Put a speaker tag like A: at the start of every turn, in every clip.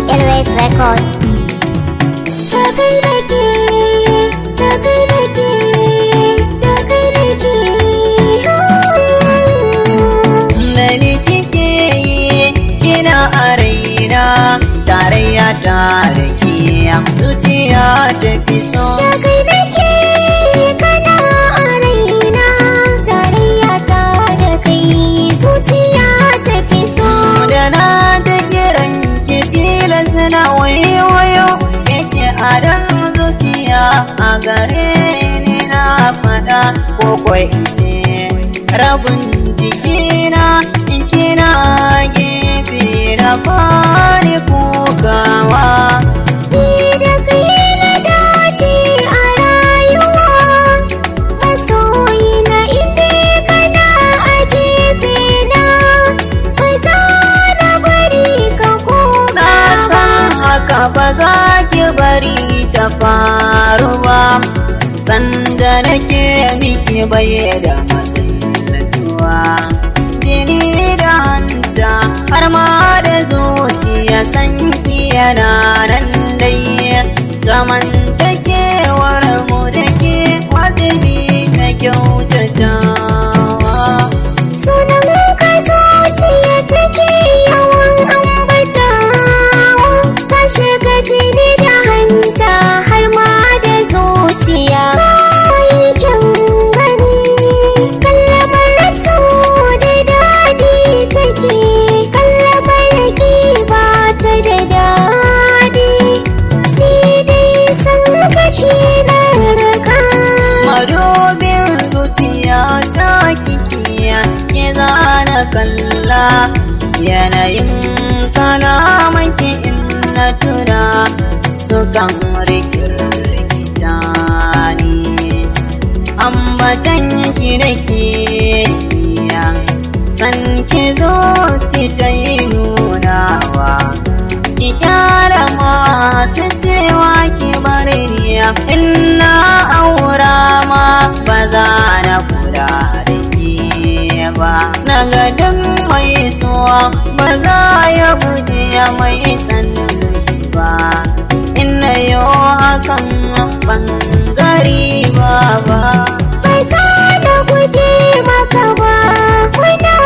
A: DLS Record.
B: Mani kike yi kina a raina, tarayya ta da ke zuciya ta fi so.
A: Kana a raina, tarayya ta da kai zuciya ta fi so.
B: Da na ta kiran ki filas na wayo ya ce a ran zuciya a gare ni na faɗa ko kwai in ce rabin jikina in kina gefe na fari kukawa.
A: Ni da kai na dace a rayuwa, masoyi na inda kana a gefe na, ba za na bari ka koma
B: Na san haka ba za ki bari ta faru ba, sanda nake miki bai da matsalatuwa. Jini da hanta har ma da zuciya san ki yana nan dai, zamantakewar mu da ke wajibi na kyautatawa.
A: sunan ka zuciya take yawan ambatawa, ka shiga jini da hanta har ma da zuciya. Kayi kyan gani, kallamar rasu da daɗi take, kallamar ki ba ta da daɗi, ni dai san kashi na raka.
B: Madubin zuciya ta kikiya ke zana kalla, yanayin kalamanki in na tuna sukan rikirkita ni. Ambatan ki da ke san ki zuci ta yi nunawa, ki kyara masu cewa ki bar ni in na aura ma ba za na kula da ke ba. Na ga duk mai suwa ba za ya guji mai sanin ba, in na yi hakan bangare ba.
A: Ba za na guje maka ba, muna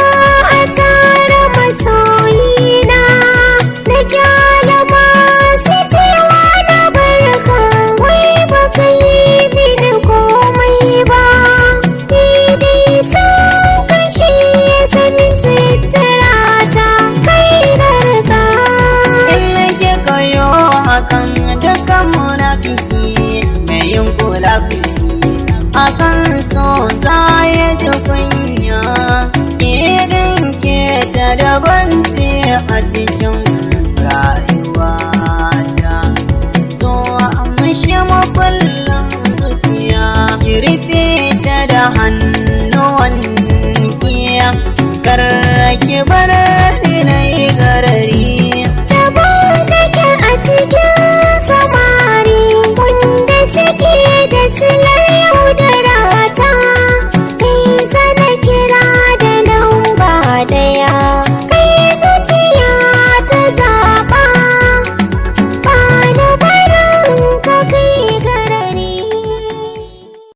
A: a tare masoyina, na kyala masu cewa na barka, wai baka yi mini komai ba, ni dai san kashi ya zamin sutura ta kai na rika.
B: In nake kayo hakan dukkan munafiki mai yin kula fiki, akan so za ya ji kunya. Irin ke ta daban ce a cikin rayuwata, so amshi makullin zuciya ki rufe ta da hannuwan kiya, kar ki bar ni na yi garari.